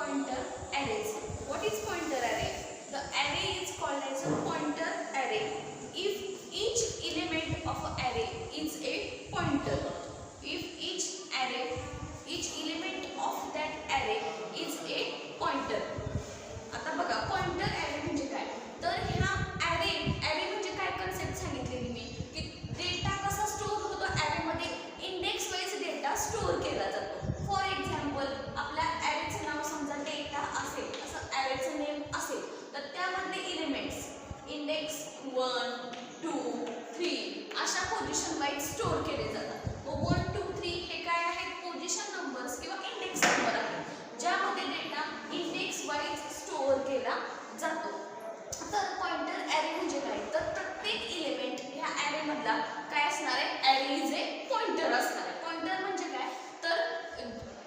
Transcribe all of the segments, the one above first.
pointer arrays. What is pointer array? The array is called as a pointer array if each element of an array is a pointer. If each element of that array is a pointer. आता बघा pointer array म्हणजे काय, तर ह्या array म्हणजे काय concept सांगितलेली मी की डेटा कसा स्टोअर होतो ॲरेमध्ये, इंडेक्स वाईज डेटा स्टोअर केला जातो. फॉर एक्झाम्पल आपल्या ॲरेचं नाव समजा डेटा असेल, असं ॲरेचं नेम असेल तर त्यामध्ये इलिमेंट्स इंडेक्स 1 2 3 अशा पोझिशन वाईज स्टोअर केले जातात. 1 2 3 हे काय आहेत, पोझिशन नंबर्स किंवा इंडेक्स नंबर आहेत ज्यामध्ये डेटा इंडेक्स वाईज स्टोअर केला जातो. तर पॉइंटर ॲरे म्हणजे काय, तर प्रत्येक इलिमेंट ह्या ॲरे मधला काय असणार आहे, ॲरे इज ए पॉइंटर असणार आहे. पॉइंटर म्हणजे काय, तर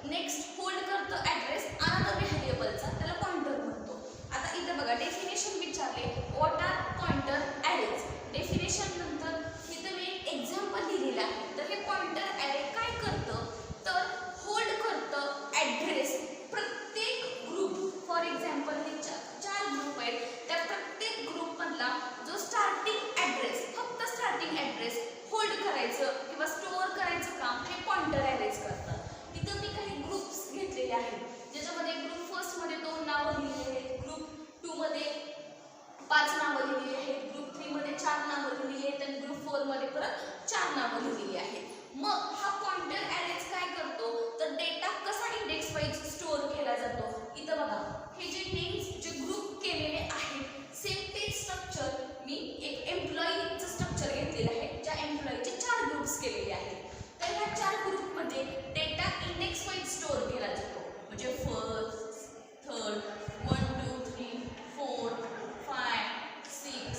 नेक्स्ट होल्ड करतो ॲड्रेस अनदर व्हेरिएबलचा, त्याला पॉइंटर म्हणतो. आता इथे बघा डेफिनेशन विचारले, व्हॉट आर पॉइंटर ॲरेज. डेफिनेशन नंतर इथे मी एक्झाम्पल दिलेलं आहे. तर हे पॉइंटर ॲरे काय करतं, तर होल्ड करतं ॲड्रेस प्रत्येक ग्रुप. फॉर एक्झाम्पल हे चार ग्रुप आहेत, त्या प्रत्येक ग्रुपमधला जो स्टार्टिंग ॲड्रेस, फक्त स्टार्टिंग ॲड्रेस होल्ड करायचं किंवा स्टोअर करायचं काम हे पॉइंटर ॲरेज करतात. इथं मी काही ग्रुप्स घेतलेले आहेत ज्याच्यामध्ये ग्रुप फर्स्टमध्ये 2 नावं लिहिलेली आहेत, ग्रुप 2 मध्ये 5 नावं लिहिलेली आहेत, ग्रुप 3 मध्ये 4 नावं लिहिलेली आहेत आणि ग्रुप 4 मध्ये परत 4 नावं लिहिलेली आहेत. मग हा पॉइंटर ॲरेज काय करतो, तर डेटा कसा इंडेक्स वाईज स्टोअर केला जातो. इथं बघा हे जे नेम्स जे ग्रुप केलेले आहेत सेम तेच स्ट्रक्चर मी एक एम्प्लॉईचं स्ट्रक्चर घेतलेलं आहे, ज्या एम्प्लॉईचे 4 ग्रुप्स केलेले आहेत. तर ह्या 4 ग्रुपमध्ये डेटा इंडेक्स वाईज स्टोअर केला जातो. म्हणजे फर्स्ट, थर्ड, 1 2 3 4 5 6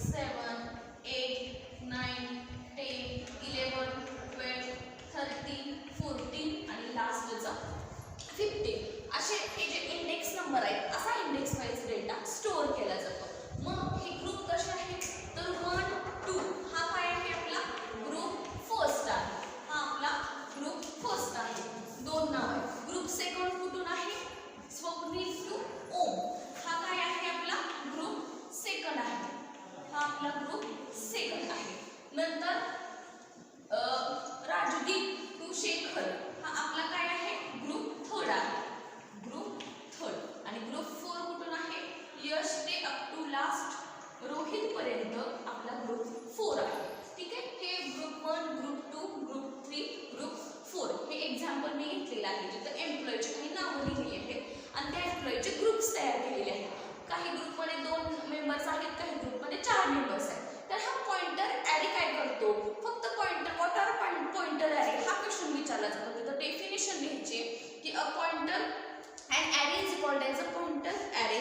7 8 9 10 11 12 13 14 आणि लास्टचा 15 असे हे जे इंडेक्स नंबर आहेत असा इंडेक्स वाईज डेटा स्टोअर केला जातो. मग हे ग्रुप कसे आहेत, तर 1 2 हा काय आहे, आपला ग्रुप फर्स्ट आहे. हा आपला ग्रुप फर्स्ट आहे, 2 नाव आहे. ग्रुप सेकंड कुठून आहे, स्वप्नील टू ओम हा काय आहे, आपला ग्रुप सेकंड आहे. हा आपला ग्रुप सेकंड आहे. नंतर राजदीप टू शेखर हा आपला काय आहे, ग्रुप थर्ड आहे. Group third. आणि ग्रुप 4 कुठून आहे, यश ते अप टू लास्ट रोहित पर्यंत आपला ग्रुप 4 आहे. ठीक आहे, हे ग्रुप 1 ग्रुप 2 ग्रुप 3 ग्रुप 4 हे एक्झाम्पल मी घेतलेलं आहे जिथं एम्प्लॉईचे काही नावं लिहिली आहेत आणि त्या एम्प्लॉईचे ग्रुप्स तयार केलेले आहेत. काही ग्रुपमध्ये 2 मेंबर्स आहेत, काही ग्रुपमध्ये 4 मेंबर्स आहेत. तर हा पॉइंटर ॲरे काय करतो, फक्त pointer, what are pointer array हा क्वेश्चन विचारला जातो. तिथं डेफिनेशन लिहायचे की a pointer and array is called as a pointer array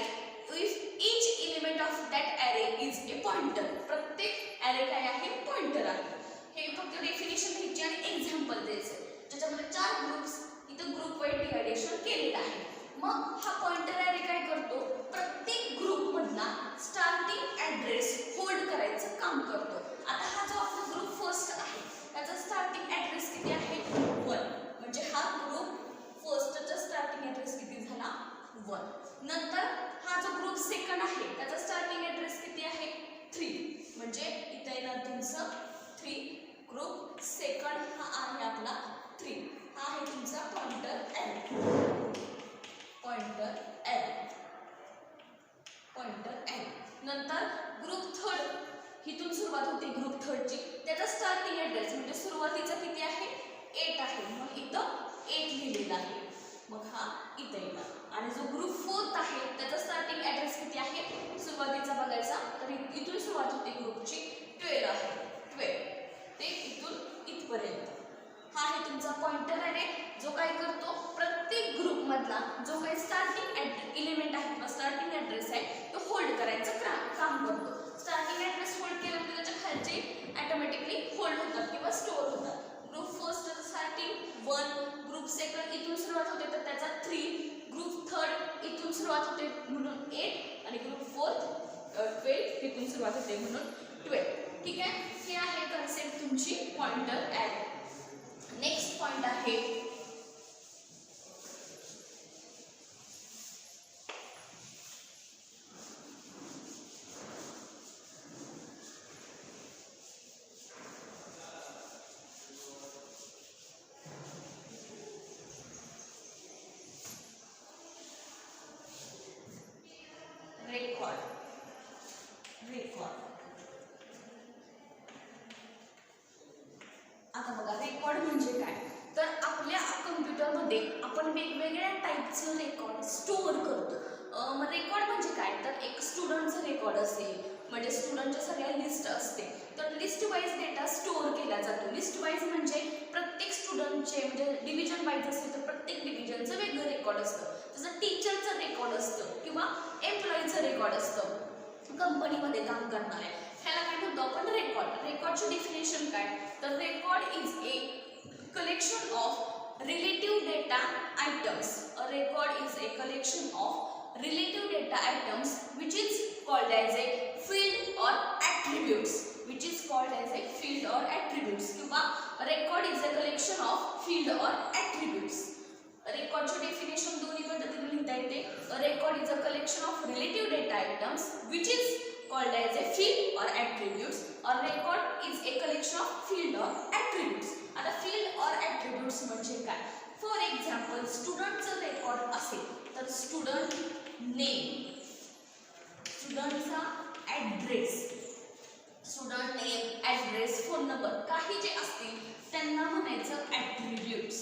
if each element of that array is a pointer. प्रत्येक ॲरे काय आहे, पॉइंटर आहे. हे फक्त डेफिनेशन लिहायचे आणि एक्झाम्पल द्यायचे ज्याच्यामध्ये 4 ग्रुप्स इथं ग्रुप वाईज डिवायडेशन केलेलं आहे. मग हा पॉइंटर ॲरे काय करतो, प्रत्येक ग्रुप मधला स्टार्टिंग ॲड्रेस होल्ड करायचं काम करतो. आता हा जो आपला ग्रुप फर्स्ट आहे त्याचा स्टार्टिंग ॲड्रेस किती आहे, 1. म्हणजे हा ग्रुप फर्स्टचा स्टार्टिंग ॲड्रेस किती झाला, 1. नंतर हा जो ग्रुप सेकंड आहे त्याचा स्टार्टिंग ॲड्रेस किती आहे, 3. म्हणजे इथे येणार तुमचं 3. ग्रुप सेकंड हा आहे आपला 3. हा आहे तुमचा pointer array. Pointer array, pointer array. नंतर ग्रुप थर्ड हिथून सुरुवात होते ग्रुप थर्डची, त्याचा स्टार्टिंग ॲड्रेस म्हणजे सुरुवातीचा किती आहे, 8 आहे. मग इथं 8 लिहिलेला आहे. मग हा इथं येणार. आणि जो ग्रुप 4 आहे त्याचा स्टार्टिंग ॲड्रेस किती आहे, सुरुवातीचा बघायचा तर इथून सुरुवात होते ग्रुपची 12 आहे. 12 ते इथून इथपर्यंत. हा आहे तुमचा पॉइंटर ॲरे जो काय करतो, प्रत्येक ग्रुप मधला जो काही स्टार्टिंग एलिमेंट आहे किंवा स्टार्टिंग ॲड्रेस आहे तो होल्ड करायचं काम करतो. स्टार्टिंग ॲड्रेस होल्ड केलं तर त्याच्या खालचे ऑटोमॅटिकली होल्ड होतात किंवा स्टोअर होतात. Group first starting 1, group second इथून सुरुवात होते तर त्याचा 3, ग्रुप थर्ड इथून सुरुवात होते म्हणून 8 आणि ग्रुप फोर्थ 12 इथून सुरुवात होते म्हणून 12. ठीक आहे, हे आहे कन्सेप्ट तुमची पॉइंटर ॲरे. नेक्स्ट पॉइंट आहे वेगवेगळ्या टाईपचं रेकॉर्ड स्टोअर करतो. मग रेकॉर्ड म्हणजे काय, तर एक स्टुडंटचं रेकॉर्ड असेल, म्हणजे स्टुडंटच्या सगळ्या लिस्ट असते, तर लिस्ट वाईज डेटा स्टोअर केला जातो. लिस्ट वाईज म्हणजे प्रत्येक स्टुडंटचे, म्हणजे डिव्हिजन वाईज असेल तर प्रत्येक डिव्हिजनचं वेगळं रेकॉर्ड असतं. जसं टीचरचं रेकॉर्ड असतं किंवा एम्प्लॉईचं रेकॉर्ड असतं कंपनीमध्ये काम करणाऱ्या, ह्याला काय म्हणतो आपण, रेकॉर्ड. रेकॉर्डची डेफिनेशन काय, तर record is A collection of relative data items. A record is a collection of relative data items which is called as a field or attributes. Which is called as a field or attributes. किंवा record is a collection of field or attributes. रेकॉर्डची definition दोन्ही पद्धतीने लिहिता येते. A record is a collection of relative data items which is called as a field or attributes. A record is a collection of field or attributes. आता field or attributes म्हणजे काय, for example स्टुडंटचं record असेल तर student name, स्टुडंटचा address, student name, address, phone number, काही जे असतील त्यांना म्हणायचं attributes.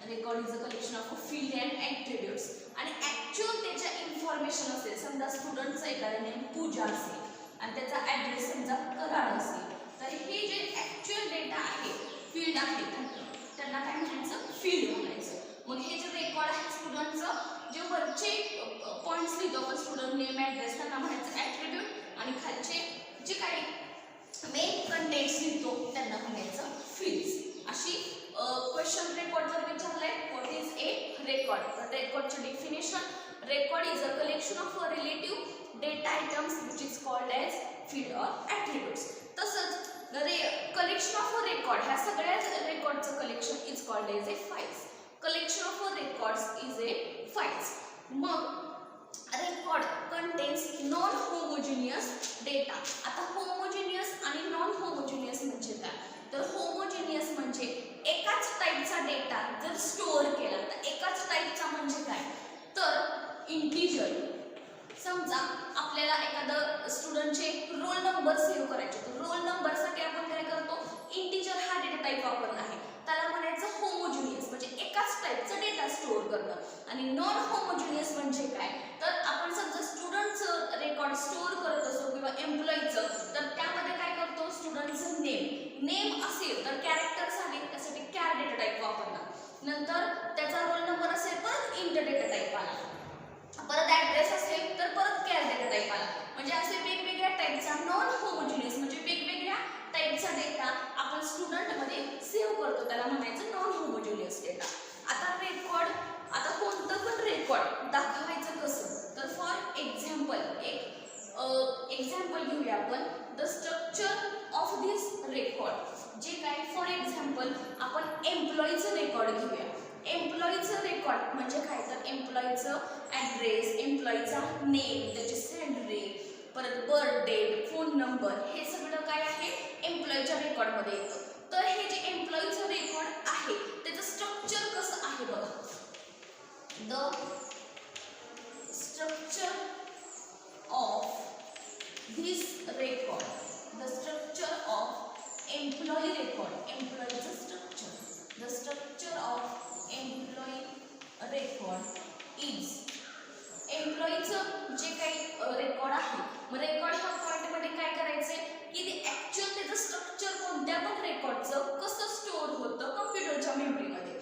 Record is a collection of field and attributes. आणि ॲक्च्युअल त्याच्या इन्फॉर्मेशन असेल, समजा स्टुडंटचं एखादं नेम पूजा असेल आणि त्याचा ॲड्रेस समजा कराड असेल, तर हे जे ॲक्च्युअल डेटा आहे, फील्ड आहे, त्यांना काय म्हणायचं, फील्ड म्हणायचं. मग हे जे रेकॉर्ड आहे स्टुडंटचं, जे वरचे पॉईंट्स लिहितो आपण स्टुडंट नेम ॲड्रेस, त्यांना म्हणायचं ॲट्रिब्यूट, आणि खालचे जे काही मेन कंटेंट्स लिहितो त्यांना म्हणायचं फील्ड्स. अशी क्वेश्चन रेकॉर्ड जर विचारलंय, व्हॉट इज ए रेकॉर्ड, तर रेकॉर्डचं definition, record is a collection of relative data items which is called as field or attributes. तसंच कलेक्शन ऑफ रेकॉर्ड, ह्या सगळ्याच रेकॉर्डचं collection is called as a files. Collection of records is a files. मग record contains non homogeneous data. आता homogeneous आणि non homogeneous म्हणजे काय, तर होमोजिनियस म्हणजे एकाच टाईपचा डेटा जर स्टोअर केला, तर एकाच टाईपचा म्हणजे काय, तर इंटिजर. समजा आपल्याला एखादं स्टुडंटचे रोल नंबर सेव्ह करायचे, तर रोल नंबरसाठी आपण काय करतो, इंटिजर हा डेटा टाईप वापरला आहे, त्याला म्हणायचं होमोजिनियस, म्हणजे एकाच टाईपचा डेटा स्टोअर करणं. आणि नॉन होमोजिनियस म्हणजे काय, तर आपण समजा स्टुडंटचं रेकॉर्ड स्टोअर करत असो किंवा एम्प्लॉईचं, तर त्यामध्ये काय करतो, स्टुडंटचं नेम असेल तर कॅरेक्टर साठी, त्यासाठी कॅर डेटा टाईप वापरला. नंतर त्याचा रोल नंबर असेल परत इंट डेटा टाईप आला, परत ॲड्रेस असेल तर परत कॅर डेटा टाईप आला. म्हणजे असे वेगवेगळ्या टाईपचा नॉन होमोजिनियस, म्हणजे वेगवेगळ्या टाईपचा डेटा आपण स्टुडंटमध्ये सेव्ह करतो, त्याला म्हणायचं नॉन होमोजिनियस डेटा. आता रेकॉर्ड, आता कोणतं पण रेकॉर्ड दाखवायचं कसं, तर फॉर एक्झाम्पल एक एक्झाम्पल घेऊया आपण, the structure of this record. जे काय, फॉर एक्झाम्पल आपण एम्प्लॉईचं रेकॉर्ड घेऊया. एम्प्लॉईचं रेकॉर्ड म्हणजे काय, तर एम्प्लॉईचं ॲड्रेस, एम्प्लॉईचा नेम, त्याची सॅलरी, परत बर्थ डेट, फोन नंबर, हे सगळं काय आहे एम्प्लॉईच्या रेकॉर्डमध्ये येतं. तर हे जे एम्प्लॉईचं रेकॉर्ड आहे त्याचं स्ट्रक्चर कसं आहे बघा. The structure of this record, the structure of employee record, एम्प्लॉईचं structure, the structure of employee record is, एम्प्लॉईचं जे काही रेकॉर्ड आहे, मग रेकॉर्ड ह्या पॉईंटमध्ये काय करायचंय की ते ॲक्च्युअल त्याचं स्ट्रक्चर कोणत्या पण रेकॉर्डचं कसं स्टोअर होतं कम्प्युटरच्या मेमरीमध्ये.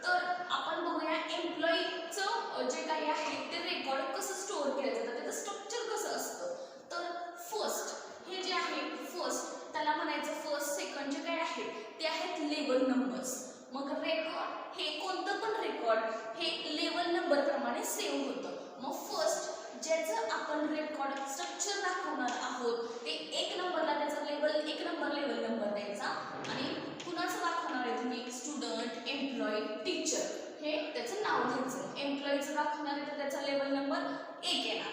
तर आपण बघूया एम्प्लॉईचं जे काही आहे ते रेकॉर्ड कसं स्टोअर केलं जातं, त्याचं स्ट्रक्चर कसं असतं. तर फर्स्ट हे जे आहे, फर्स्ट त्याला म्हणायचं, फर्स्ट सेकंड जे काही आहे ते आहेत लेवल नंबर्स. मग रेकॉर्ड हे कोणतं पण रेकॉर्ड हे लेवल नंबर प्रमाणे सेव्ह होतं. मग फर्स्ट ज्याचं आपण रेकॉर्ड स्ट्रक्चर दाखवणार आहोत ते एक नंबरला त्याचा लेवल, एक नंबर लेवल नंबर द्यायचा. आणि कुणाचं दाखवणार आहे तुम्ही, स्टुडंट, एम्प्लॉई, टीचर, हे त्याचं नाव द्यायचं. एम्प्लॉईचं दाखवणार आहे तर त्याचा लेवल नंबर 1 येणार.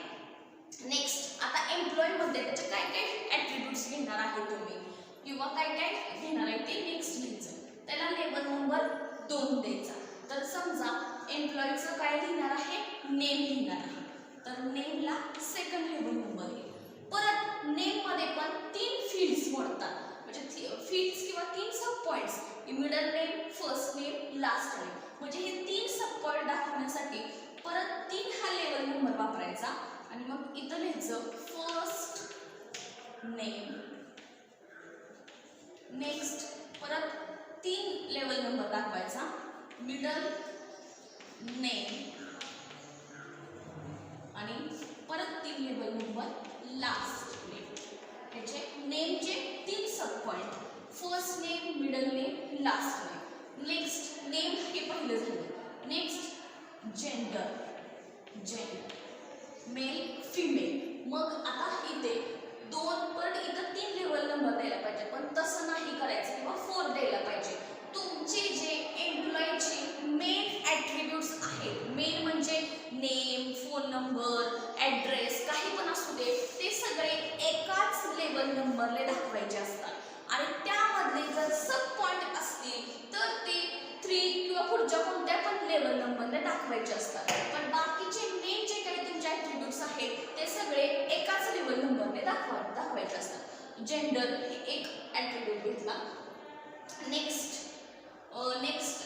नेक्स्ट, आता एम्प्लॉईमध्ये त्याचे काय काय ॲट्रिब्यूट्स घेणार आहे तुम्ही किंवा काय काय घेणार आहे ते नेक्स्ट लिहायचं. त्याला लेवल नंबर 2 द्यायचा. तर समजा एम्प्लॉईचं काय लिहिणार आहे, नेम लिहिणार आहे, तर नेमला सेकंड लेवल नंबर येईल. परत नेममध्ये पण 3 फील्ड्स मोडतात, म्हणजे फील्ड्स किंवा 3 sub points, middle name, first name, last name. म्हणजे हे 3 सब पॉईंट दाखवण्यासाठी परत 3 हा लेवल नंबर वापरायचा आणि मग इथं लिहायचं फर्स्ट नेम, नेक्स्ट परत 3 लेवल नंबर दाखवायचा, मिडल नेम आणि परत 3 लेवल नंबर लास्ट नेम. त्याचे नेमचे 3 sub point, first name, middle name, last name. Next name हे पहिलं झालं. Next gender, male female. मग आता इथे 2 पण इथं 3 लेवल नंबर द्यायला पाहिजे, पण तसं नाही करायचं किंवा 4 द्यायला पाहिजे. तुमचे जे एम्प्लॉईचे मेन ॲट्रिब्यूट्स आहेत, मेन म्हणजे नेम, फोन नंबर, ॲड्रेस काही पण असू दे, ते सगळे एकाच लेवल नंबरले दाखवायचे असतात आणि त्यामधले जर सब पॉईंट असतील तर ते 3 किंवा पुढच्या कोणत्या पण लेवल नंबरने दाखवायचे असतात. पण बाकीचे मेन जे काही तुमचे ॲट्रिब्यूट्स आहेत ते सगळे एकाच लेवल नंबरने दाखवायचे असतात. जेंडर हे एक ॲट्रिब्यूट घेतला. नेक्स्ट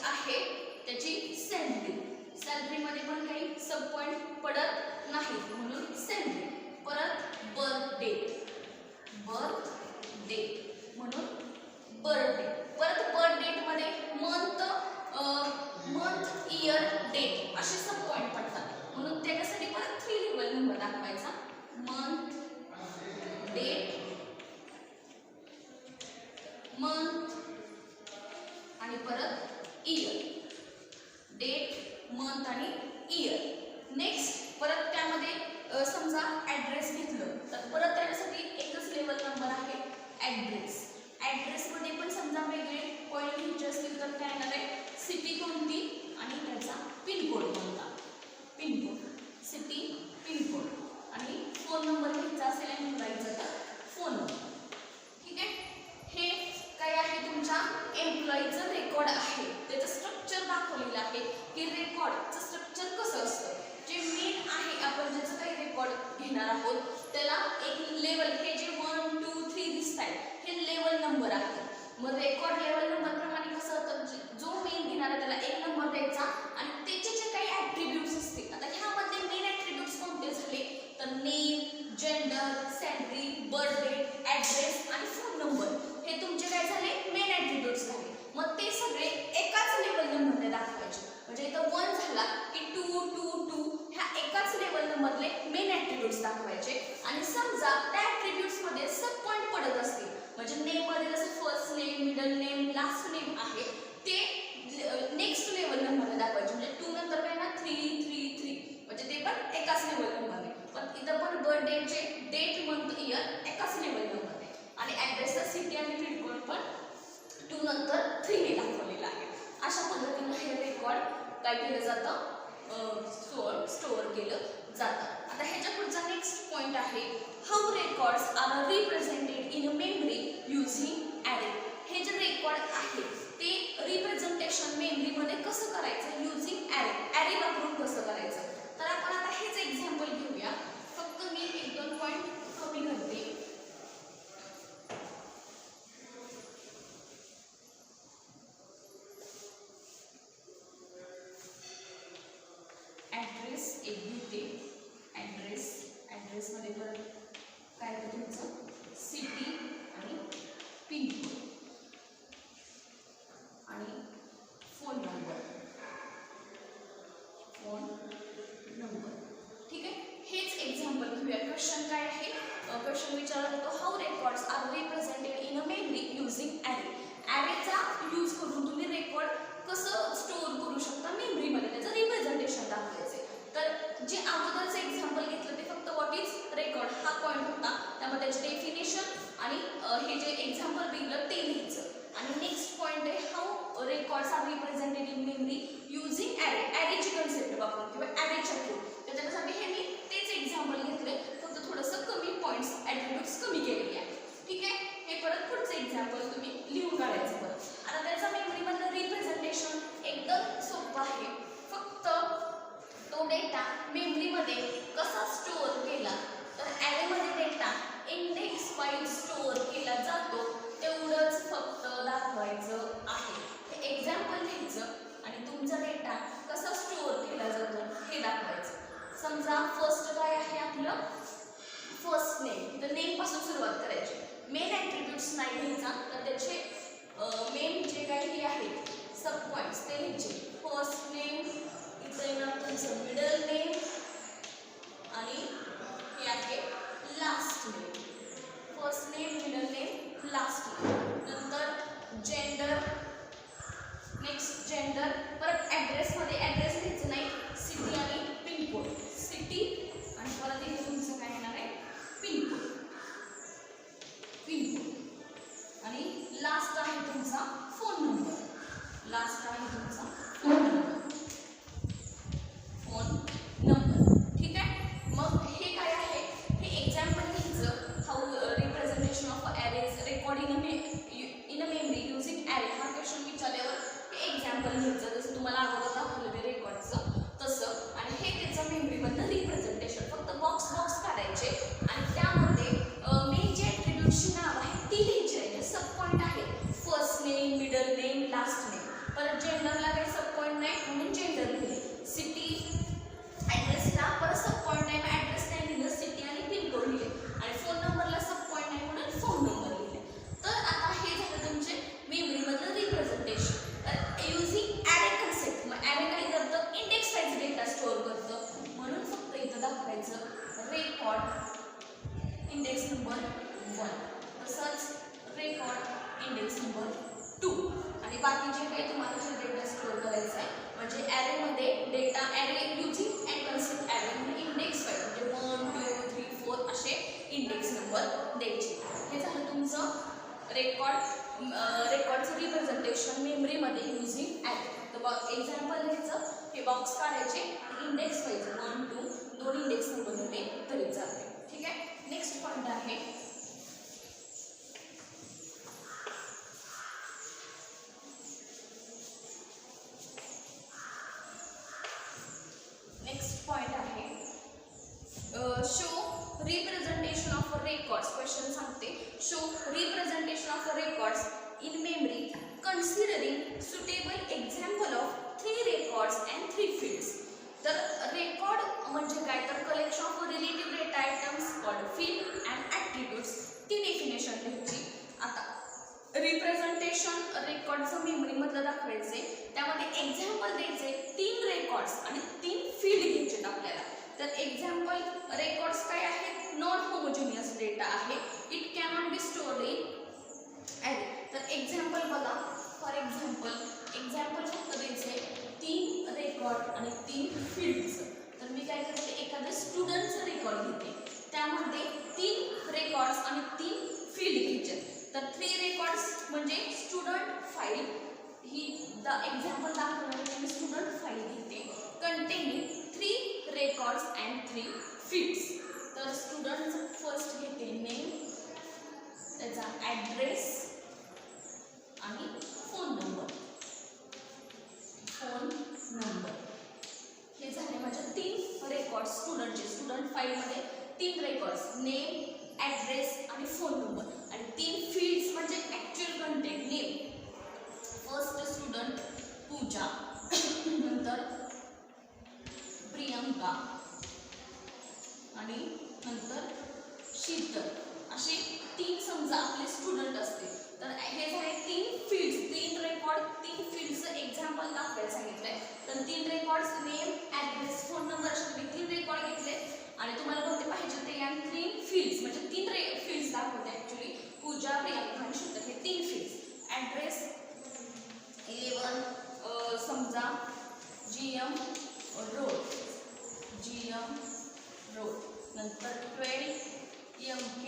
आहे त्याची सॅलरी. सॅलरीमध्ये पण काही सब पॉईंट पडत नाहीत म्हणून सॅलरी. परत बर्थ डेट म्हणून बर्थ डेट. परत बर्थ डेटमध्ये मंथ, इयर, डेट असे सब पॉईंट पडतात म्हणून त्याच्यासाठी परत 3 लेवल नंबर दाखवायचा. मंथ, आणि परत इयर. डेट, मंथ आणि इयर. नेक्स्ट परत त्यामध्ये समजा ॲड्रेस घेतलं तर परत त्यासाठी एकच लेवल नंबर आहे ॲड्रेस. ॲड्रेसमध्ये पण समजा वेगळे पॉईंट घ्यायचे असतील तर काय येणार आहे, सिटी कोणती आणि त्याचा पिनकोड कोणता. सिटी, पिनकोड आणि फोन नंबर घ्यायचा असेल आणि बोलायचं तर फोन नंबर. ठीक आहे. हे काय आहे, तुमच्या एम्प्लॉईचं रेकॉर्ड आहे. त्याचं स्ट्रक्चर दाखवलेलं आहे की रेकॉर्डचं स्ट्रक्चर कसं असतं. जे मेन आहे, आपण ज्याचं काही रेकॉर्ड घेणार आहोत त्याला एक लेवल, हे जे 1, 2, 3 दिसत आहेत हे लेवल नंबर आहेत. मग रेकॉर्ड लेवल नंबर प्रमाणे कसं होतं, जो मेन घेणार आहे त्याला 1 नंबर द्यायचा आणि त्याचे जे काही ॲट्रिब्यूट्स असतील, आता ह्यामध्ये मेन ॲट्रिब्यूट्स कोणते झाले तर name, gender, salary, birth date, address आणि फोन नंबर हे तुमचे काय झाले, मेन ॲट्रिब्यूट्स झाले. मग ते सगळे एकाच लेवल नंबरने दाखवायचे. म्हणजे इथं 1 झाला की 2, 2, 2 ह्या एकाच लेवल नंबरले मेन ॲट्रिब्यूट्स दाखवायचे. आणि समजा त्या ॲट्रिब्यूट्समध्ये सब पॉईंट पडत असतील, म्हणजे नेममध्ये जसं first name, middle name, last name आहे ते नेक्स्ट लेवल नंबरने दाखवायचे. म्हणजे 2 नंतर काय ना 3, 3, 3 म्हणजे ते पण एकाच लेवल नंबरने. पण इथं पण बर्थ डेटचे डेट, मंथ, इयर एकाच लेवल नंबरने आणि ॲड्रेसचा सिटी आणि पिनकोड पण 2 नंतर 3 ने दाखवलेला आहे. अशा पद्धतीने हे रेकॉर्ड काय केलं जातं, स्टोअर केलं जातं. आता ह्याच्या पुढचा नेक्स्ट पॉईंट आहे, how records are represented in memory using array. हे जे रेकॉर्ड आहे ते रिप्रेझेंटेशन मेमरीमध्ये कसं करायचं, युझिंग ॲरे वापरून कसं करायचं. तर आपण आता हेच एक्झाम्पल घेऊया. फक्त मी 1-2 पॉईंट कमी करते. ॲड्रेस एक घेते. ॲड्रेसमध्ये परत काय होतं तुमचं सिटी आणि पिनकोड आणि फोन नंबर. ठीक आहे. हेच एक्झाम्पल घेऊया. क्वेश्चन काय आहे, क्वेश्चन विचारला जातो, how records are represented in a memory using array. ॲरेचा यूज करून तुम्ही रेकॉर्ड कसं स्टोअर करू शकता मेमरीमध्ये, त्याचं रिप्रेझेंटेशन दाखवायचे. तर जे अगोदरचं एक्झाम्पल घेतलं ते फक्त व्हॉट इज रेकॉर्ड हा पॉईंट होता, त्यामध्ये त्याचे डेफिनेशन आणि हे जे एक्झाम्पल दिलं ते लिहायचं. आणि नेक्स्ट पॉईंट आहे, how records are represented in memory using array. ॲरेची कन्सेप्ट वापरून किंवा ॲरेच्या थ्रू. तर त्याच्यासाठी हे मी तेच एक्झाम्पल घेतले, फक्त थोडंसं कमी पॉईंट्स, ॲट्रिब्यूट्स कमी केलेले आहे. ठीक आहे. हे परत पुढचं एक्झाम्पल तुम्ही लिहून काढायचं. परत आता त्याचं मेमरीमधलं रिप्रेझेंटेशन एकदम सोपं आहे. फक्त तो डेटा मेमरीमध्ये कसा स्टोअर केला, तर ॲरेमध्ये डेटा इंडेक्स वाईज स्टोअर केला जातो तेवढंच फक्त दाखवायचं आहे. हे एक्झाम्पल घ्यायचं आणि तुमचा डेटा नाही घ्यायचा, तर त्याचे मेन जे काही हे आहेत सब पॉईंट्स ते लिहायचे. फर्स्ट नेम, इथं येणार तुमचं मिडल नेम आणि हे आहे last name. First name, middle name, last name. नंतर जेंडर, नेक्स्ट जेंडर. परत ॲड्रेसमध्ये ॲड्रेस घ्यायचं नाही, सिटी आणि पिनकोड. सिटी आणि परत इथे तुमचं काय येणार आहे पिनकोड. पिनकोड आणि लास्ट आहे तुमचा फोन नंबर. लास्ट आहे तुमचा फोन नंबर. Phone number. ठीक आहे. मग हे काय आहे, हे एक्झाम्पल घ्यायचं. How representation of arrays record in a memory using array. हा क्वेश्चन विचारल्यावर हे एक्झाम्पल घ्यायचं, जसं तुम्हाला अगोदर दाखवलं ते रेकॉर्डचं तसं. आणि हे त्याचं मेमरीमधलं रिप्रेझेंटेशन. फक्त बॉक्स काढायचे आणि त्यामध्ये मेन जे ॲट्रिब्यूटची नाव आहे ती लिहायची आहे. सब पॉईंट आहे first name, middle name, last name. परत जेंडरला काही सब पॉईंट नाही म्हणून जेंडर लिहिले. सिटी, ॲड्रेसला परत सब पॉईंट नाही, ॲड्रेस नाही लिहिलं, सिटी आणि पिनकोड लिहिले. आणि फोन नंबरला सब पॉईंट नाही म्हणून फोन नंबर लिहिले. तर आता हे झालं तुमचे मेमरीमधलं रिप्रेझेंटेशन युझिंग ॲरे कन्सेप्ट. मग ॲरे काय करतं, इंडेक्स वाईज डेटा स्टोअर करतं, म्हणून फक्त इथं दाखवायचं रेकॉर्ड इंडेक्स नंबर 1, तसंच रेकॉर्ड इंडेक्स नंबर 2. आणि बाकी जे काही तुम्हाला जे डेटा स्टोअर करायचं आहे म्हणजे ॲरेमध्ये data array using add concept array म्हणजे इंडेक्स वाईज म्हणजे 1, 2, 3, 4 असे इंडेक्स नंबर द्यायचे. हे झालं तुमचं रेकॉर्डचं रिप्रेझेंटेशन मेमरीमध्ये युझिंग ॲरे. तर एक्झाम्पल घ्यायचं, हे बॉक्स काढायचे, इंडेक्स वाईज 1, 2 दोन इंडेक्स नंबर दिले तरी चालते. ठीक आहे. नेक्स्ट पॉईंट आहे show representation of records. Question सांगते, show representation of records in memory considering suitable example of 3 records and 3 fields. तर रेकॉर्ड म्हणजे काय, तर collection of relative data items called field and attributes. ती डेफिनेशन लिहायची. आता representation रेकॉर्डचं मेमरीमधलं दाखवायचे, त्यामध्ये एक्झाम्पल द्यायचे 3 रेकॉर्ड्स आणि 3 फील्ड घ्यायचे आपल्याला. तर एक्झाम्पल रेकॉर्ड्स काय आहेत, नॉन होमोजिनियस डेटा आहे, it cannot be stored in array. तर एक्झाम्पल बघा, फॉर एक्झाम्पल फक्त द्यायचे 3 रेकॉर्ड आणि 3 फील्ड्स. तर मी काय करते, एखाद्या स्टुडंटचं रेकॉर्ड घेते, त्यामध्ये 3 रेकॉर्ड्स आणि 3 फील्ड घ्यायचे. तर 3 रेकॉर्ड्स म्हणजे स्टुडंट फाईल, ही एक्झाम्पल दाखवण्यासाठी मी स्टुडंट फाईल घेते कंटेनिंग 3 रेकॉर्ड्स अँड 3 फील्ड्स. तर स्टुडंटचं फर्स्ट घेते नेम, त्याचा ॲड्रेस आणि फोन नंबर. हे झाले माझ्या 3 रेकॉर्ड्स स्टुडंटचे. स्टुडंट फाईलमध्ये 3 रेकॉर्ड्स, नेम, ॲड्रेस आणि फोन नंबर. आणि 3 फील्ड्स म्हणजे actual content. Name, first student Pooja, नंतर प्रियंका आणि नंतर शीतल. असे 3 समजा आपले स्टुडंट असते. तर हे झाले 3 फील्ड्स, 3 रेकॉर्ड, 3 फील्ड्सचं एक्झाम्पल दाखवायला सांगितलंय. तर 3 records, name, address, phone number असे 3 रेकॉर्ड घेतले आणि तुम्हाला कोणते पाहिजे ते या 3 फील्ड्स म्हणजे 3 फील्ड्स दाखवते ॲक्च्युली. पूजा, प्रियंका आणि शीतल हे 3 फील्ड्स. ॲड्रेस 11 समजा GM रोड, नंतर 12 MK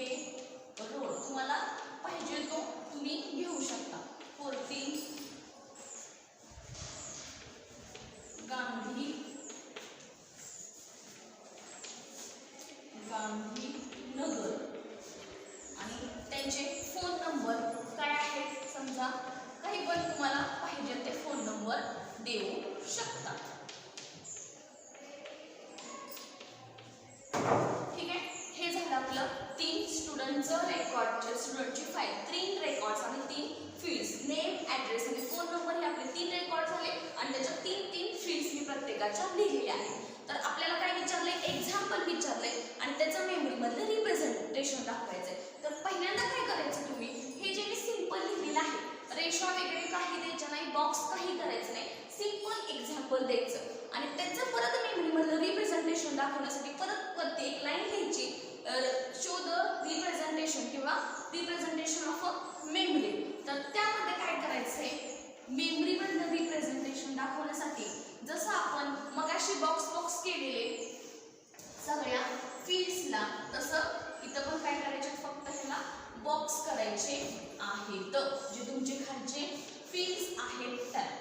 रोड. तुम्हाला पाहिजे तो तुम्ही घेऊ शकता. 14 गांधी नगर. आणि त्यांचे फोन नंबर काय आहेत समजा, काही पण तुम्हाला पाहिजे ते फोन नंबर देऊ शकता. ठीक आहे. हे झालं आपलं 3 स्टुडंटचं रेकॉर्डचे, स्टुडंटची फाईल, 3 रेकॉर्ड्स आणि 3 फील्ड्स, नेम, ॲड्रेस आणि फोन नंबर हे आपले 3 रेकॉर्ड झाले आणि त्याच्या 3 फील्ड्स मी प्रत्येकाच्या लिहिलेल्या आहेत. तर आपल्याला काय विचारलंय, एक्झाम्पल विचारलंय आणि त्याचं मेमरीमधलं रिप्रेझेंटेशन दाखवायचंय. तर पहिल्यांदा काय करायचं, तुम्ही हे जे रेषा वगैरे काही द्यायच्या नाही, बॉक्स काही करायचं नाही, सिंपल एक्झाम्पल द्यायचं आणि त्याचं परत मेमरीमधलं रिप्रेझेंटेशन दाखवण्यासाठी परत वरती एक लाईन घ्यायची, शो द रिप्रेझेंटेशन किंवा रिप्रेझेंटेशन ऑफ अ मेमरी. तर त्यामध्ये काय करायचंय, मेमरीमधलं रिप्रेझेंटेशन दाखवण्यासाठी जसं आपण मगाशी बॉक्स केलेले सगळ्या फील्ड्सला, तसं इथं पण काय करायचे, फक्त ह्याला बॉक्स करायचे आहेत. जे तुमचे खालचे फील्ड्स आहेत त्याला,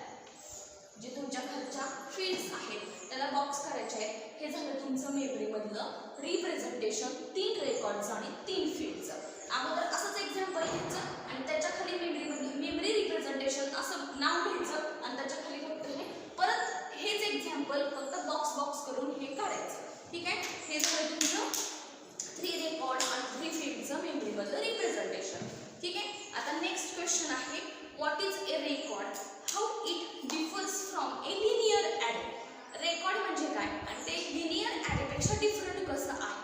जे तुमच्या खालच्या फील्ड्स आहेत त्याला बॉक्स करायचे आहेत. हे झालं तुमचं मेमरीमधलं रिप्रेझेंटेशन, 3 रेकॉर्डचं आणि 3 फील्डचं. अगोदर असंच एक्झाम्पल घ्यायचं आणि त्याच्या खाली मेमरी रिप्रेझेंटेशन असं नाव घ्यायचं आणि त्याच्या खाली फक्त हे परत हेच एक्झाम्पल फक्त बॉक्स करून हे काढायचं. ठीक आहे, हे झालं तुमचं 3 रेकॉर्ड आणि 3 फील्डचं मेमरीमधलं रिप्रेझेंटेशन. ठीक आहे, आता नेक्स्ट क्वेश्चन आहे, what is a record, how it differs from A linear array. Record म्हणजे काय आणि ते लिनियर ॲरेपेक्षा डिफरंट कसं आहे.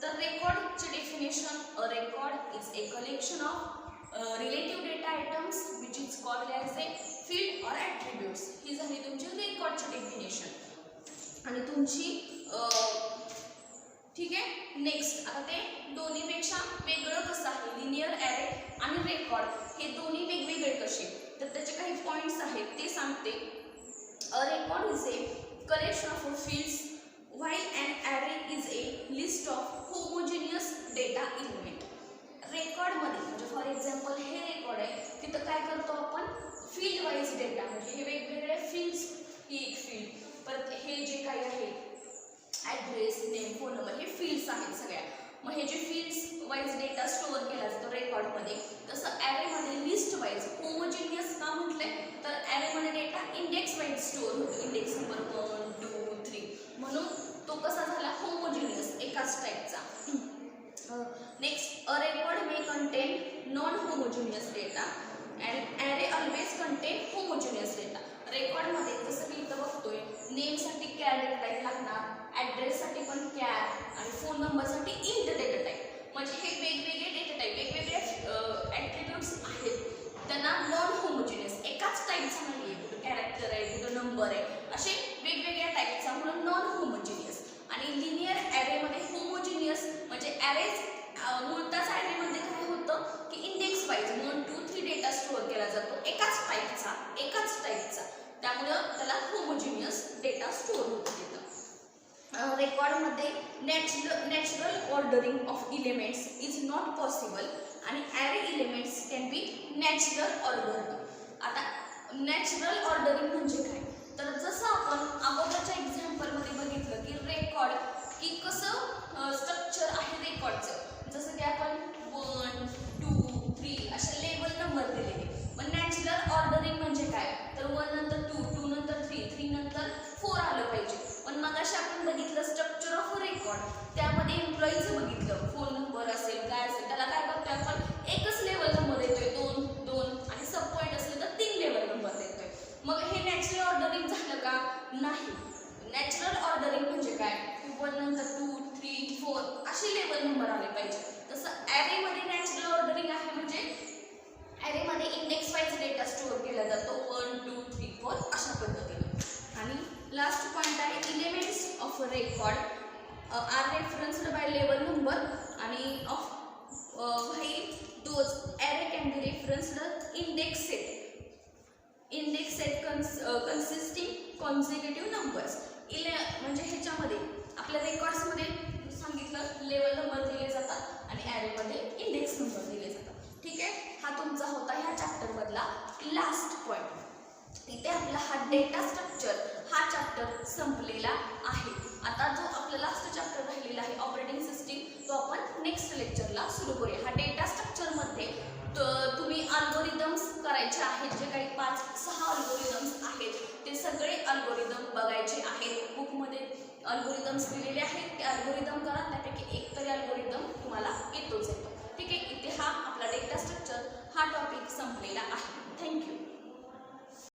तर रेकॉर्डचे definition, a record is a collection of relative data items which is called as a field or attributes. ही झाली तुमची रेकॉर्डची डेफिनेशन आणि तुमची ठीक आहे. नेक्स्ट, आता ते दोन्हीपेक्षा वेगळं कसं आहे, लिनियर ॲरे आणि रेकॉर्ड हे दोन्ही वेगवेगळे कसे, तर त्याचे काही पॉईंट्स आहेत ते सांगते. A record is a collection of fields while an array is a list of homogeneous data element. रेकॉर्डमध्ये म्हणजे फॉर एक्झाम्पल हे रेकॉर्ड आहे, तिथं काय करतो आपण, फील्ड वाईज डेटा म्हणजे हे वेगवेगळे फील्ड्स, ही एक फील्ड, परत हे जे काही आहे ॲड्रेस, नेम, फोन नंबर, हे फील्ड्स आहेत सगळ्या. मग हे जे फील्ड्स वाईज डेटा स्टोअर केला जातो रेकॉर्डमध्ये, तसं ॲरेमध्ये लिस्ट वाईज होमोजेनियस का म्हटलंय, तर ॲरेमध्ये डेटा इंडेक्स वाईज स्टोअर होतो, इंडेक्स नंबर 1, 2, 3, म्हणून तो कसा झाला, होमोजेनियस, एकाच टाईपचा. Next, a record may contain non homogeneous data and array always content homogeneous data. रेकॉर्डमध्ये जसं मी इथं बघतोय, नेमसाठी कॅर डेटा टाईप लागणार, ॲड्रेससाठी पण कॅर आणि फोन नंबरसाठी इंट डेटा टाईप. म्हणजे हे वेगवेगळे डेटा टाईप, वेगवेगळे ॲट्रिब्यूट्स आहेत, त्यांना नॉन होमोजेनियस, एकाच टाईपचा नाही आहे, कुठं कॅरेक्टर आहे, कुठं नंबर आहे, असे वेगवेगळ्या टाईपचा, म्हणून नॉन होमोजेनियस. आणि लिनियर ॲरेमध्ये होमोजेनियस म्हणजे ॲरेज मूळताच ॲरेमध्ये काय होतं की इंडेक्स वाईज 1, 2, 3 डेटा स्टोअर केला जातो, एकाच टाईपचा, त्यामुळं त्याला होमोजेनियस डेटा स्टोअर होतो तिथं. रेकॉर्डमध्ये natural ordering of elements is not possible आणि array elements can be natural ordering. आता नॅचरल ऑर्डरिंग म्हणजे काय, तर जसं आपण अगोदरच्या एक्झाम्पलमध्ये बघितलं की रेकॉर्ड की कसं स्ट्रक्चर आहे रेकॉर्डचं, जसं की आपण 1, 2, 3 असे लेबल नंबर दिलेले. पण नॅचरल ऑर्डरिंग म्हणजे काय, तर 1 नंतर 2, 2 नंतर 3, 3 नंतर 4 आलं पाहिजे. पण मगाशी आपण बघितलं स्ट्रक्चर ऑफ रेकॉर्ड, त्यामध्ये एम्प्लॉईचं बघितलं, फोन नंबर असेल काय असेल, त्याला काय करतोय आपण, एकच लेवल नंबर देतोय, 2, 2 आणि सब पॉईंट असेल तर 3 लेवल नंबर देतोय. मग हे नॅचरल ऑर्डरिंग झालं का, नाही. नॅचरल ऑर्डरिंग म्हणजे काय, 1 नंतर 2, 3, 4 असे लेवल नंबर आले पाहिजे. तसं ॲरेमध्ये नॅचरल ऑर्डरिंग आहे, म्हणजे ॲरेमध्ये इंडेक्स वाईज डेटा स्टोअर केला जातो, 1, 2, 3, 4 अशा पद्धतीने. आणि लास्ट पॉईंट आहे, elements of record are referenced by level number आणि of while those array can be referenced index set consisting consecutive numbers. म्हणजे ह्याच्यामध्ये आपल्या रेकॉर्ड्समध्ये सांगितलं लेवल नंबर दिले जातात आणि ॲरेमध्ये इंडेक्स नंबर दिले जातात. ठीक आहे, हा तुमचा होता ह्या चॅप्टरमधला लास्ट पॉईंट. इथे आपला हा डेटा स्ट्रक्चर हा चॅप्टर संपलेला आहे. आता जो आपला लास्ट चॅप्टर राहिलेला आहे ऑपरेटिंग सिस्टीम, तो आपण नेक्स्ट लेक्चरला सुरू करूया. हा डेटा स्ट्रक्चरमध्ये तुम्ही अल्गोरिदम्स करायचे आहेत, जे काही 5-6 अल्गोरिदम्स आहेत ते सगळे अल्गोरिदम बघायचे आहेत. बुकमध्ये अल्गोरिदम्स दिलेले आहेत, ते अल्गोरिदम करा, त्यापैकी एक